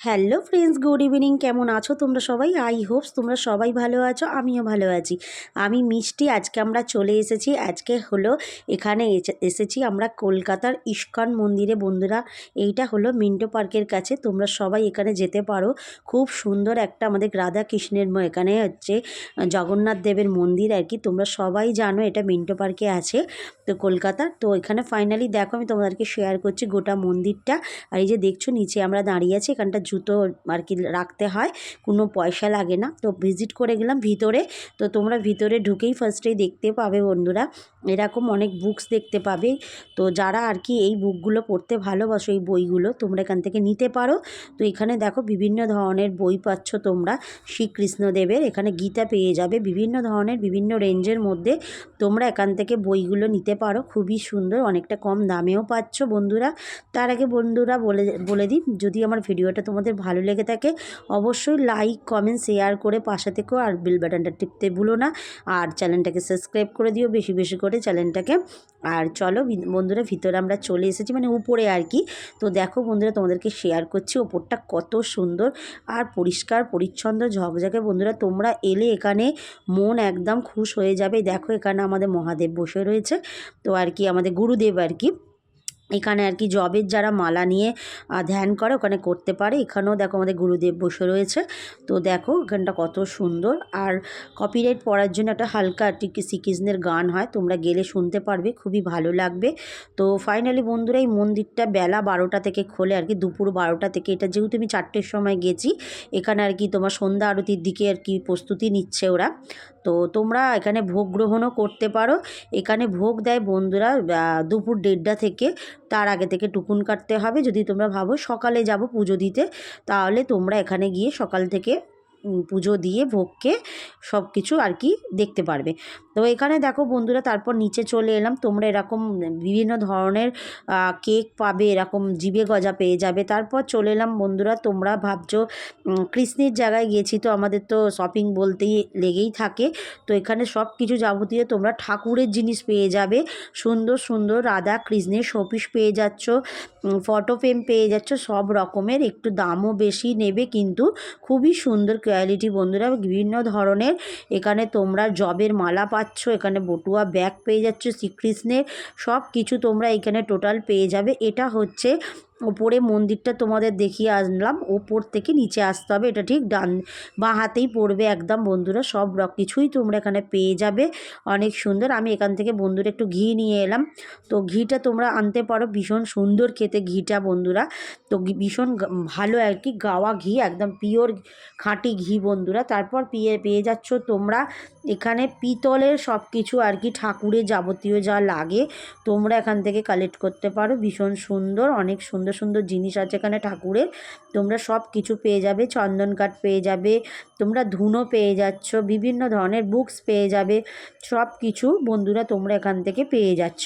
Hello friends, good evening. কেমন আছো তোমরা সবাই? আই হোপস তোমরা সবাই ভালো আছো, আমিও ভালো আছি। আমি মিষ্টি। আজকে আমরা চলে এসেছি। আজকে হলো এখানে এসেছি আমরা কলকাতার ইস্কন মন্দিরে। বন্ধুরা, এইটা হলো মিন্টো পার্কের কাছে। তোমরা সবাই এখানে যেতে পারো। খুব সুন্দর একটা আমাদের রাধা কৃষ্ণের এখানে হচ্ছে জগন্নাথ দেবের মন্দির আর কি। তোমরা সবাই জানো এটা মিন্টো পার্কে আছে তো কলকাতার। তো এখানে ফাইনালি দেখো আমি তোমাদেরকে শেয়ার করছি গোটা মন্দিরটা। আর এই যে দেখছো নিচে আমরা দাঁড়িয়ে আছি, এখানটা জুতো আর কি রাখতে হয়, কোনো পয়সা লাগে না। তো ভিজিট করে গেলাম ভিতরে। তো তোমরা ভিতরে ঢুকেই ফার্স্টেই দেখতে পাবে বন্ধুরা এরকম অনেক বুকস দেখতে পাবে। তো যারা আর কি এই বুকগুলো পড়তে ভালোবাসো, এই বইগুলো তোমরা এখান থেকে নিতে পারো। তো এখানে দেখো বিভিন্ন ধরনের বই পাচ্ছ তোমরা শ্রীকৃষ্ণদেবের। এখানে গীতা পেয়ে যাবে বিভিন্ন ধরনের, বিভিন্ন রেঞ্জের মধ্যে তোমরা এখান থেকে বইগুলো নিতে পারো। খুবই সুন্দর, অনেকটা কম দামেও পাচ্ছ বন্ধুরা। তার আগে বন্ধুরা বলে দিই, যদি আমার ভিডিওটা তোমাদের ভালো লেগে থাকে অবশ্যই লাইক কমেন্ট শেয়ার করে পাশে থেকো, আর বেল বাটনটা টিপতে ভুলো না। আর চ্যানেলটাকে সাবস্ক্রাইব করে দিও বেশি বেশি করে চ্যানেলটাকে। আর চলো বন্ধুরা, ভিতরে আমরা চলে এসেছি, মানে উপরে আর কি। তো দেখো বন্ধুরা, তোমাদেরকে শেয়ার করছি ওপরটা কত সুন্দর আর পরিষ্কার পরিচ্ছন্ন ঝকঝকে। বন্ধুরা তোমরা এলে এখানে মন একদম খুশ হয়ে যাবে। দেখো এখানে আমাদের মহাদেব বসে রয়েছে, তো আর কি আমাদের গুরুদেব আর কি। এখানে আর কি জবের যারা মালা নিয়ে ধ্যান করে ওখানে করতে পারে। এখানেও দেখো আমাদের গুরুদেব বসে রয়েছে। তো দেখো এখানটা কত সুন্দর। আর কপিরাইট পড়ার জন্য একটা হালকা টিকি শ্রীকৃষ্ণের গান হয়, তোমরা গেলে শুনতে পারবে, খুবই ভালো লাগবে। তো ফাইনালি বন্ধুরা, এই মন্দিরটা বেলা 12টা থেকে খোলে আর কি, দুপুর 12টা থেকে। এটা যেহেতু আমি 4টের সময় গেছি, এখানে আর কি তোমার সন্ধ্যা আরতির দিকে আর কি প্রস্তুতি নিচ্ছে ওরা। তো তোমরা এখানে ভোগ গ্রহণও করতে পারো। এখানে ভোগ দেয় বন্ধুরা দুপুর 1:30টা থেকে। তার আগে থেকে টুকুন কাটতে হবে। যদি তোমরা ভাবো সকালে যাব পুজো দিতে, তাহলে তোমরা এখানে গিয়ে সকাল থেকে পুজো দিয়ে ভোগকে সব কিছু আর কি দেখতে পারবে। তো এখানে দেখো বন্ধুরা, তারপর নিচে চলে এলাম। তোমরা এরকম বিভিন্ন ধরনের কেক পাবে, এরকম জিভে গজা পেয়ে যাবে। তারপর চলে এলাম বন্ধুরা, তোমরা ভাবছো কৃষ্ণের জায়গায় গেছি, তো আমাদের তো শপিং বলতেই লেগেই থাকে। তো এখানে সব কিছু যাবতীয় তোমরা ঠাকুরের জিনিস পেয়ে যাবে। সুন্দর সুন্দর রাধা কৃষ্ণের শোপিস পেয়ে যাচ্ছ, ফটো ফ্রেম পেয়ে যাচ্ছ সব রকমের। একটু দামও বেশি নেবে, কিন্তু খুবই সুন্দর কোয়ালিটি বন্ধুরা। বিভিন্ন ধরনের এখানে তোমরা জবের মালা পাচ্ছ, এখানে বটুয়া ব্যাগ পেয়ে যাচ্ছ শ্রীকৃষ্ণের। সব কিছু তোমরা এখানে টোটাল পেয়ে যাবে। এটা হচ্ছে ওপরে মন্দিরটা তোমাদের দেখিয়ে আসলাম, ওপর থেকে নিচে আসতে হবে। এটা ঠিক বাঁ হাতেই পড়বে একদম বন্ধুরা। সব কিছুই তোমরা এখানে পেয়ে যাবে, অনেক সুন্দর। আমি এখান থেকে বন্ধুরা একটু ঘি নিয়ে এলাম। তো ঘিটা তোমরা আনতে পারো, ভীষণ সুন্দর খেতে ঘিটা বন্ধুরা। তো ভীষণ ভালো আর কি, গাওয়া ঘি, একদম পিওর খাঁটি ঘি বন্ধুরা। তারপর পেয়ে যাচ্ছ তোমরা এখানে পিতলের সব কিছু আর কি, ঠাকুরের যাবতীয় যা লাগে তোমরা এখান থেকে কালেক্ট করতে পারো। ভীষণ সুন্দর, অনেক সুন্দর সুন্দর জিনিস আছে এখানে ঠাকুরের। তোমরা সব কিছু পেয়ে যাবে, চন্দন কাঠ পেয়ে যাবে, তোমরা ধুনো পেয়ে যাচ্ছ, বিভিন্ন ধরনের বুকস পেয়ে যাবে। সব কিছু বন্ধুরা তোমরা এখান থেকে পেয়ে যাচ্ছ।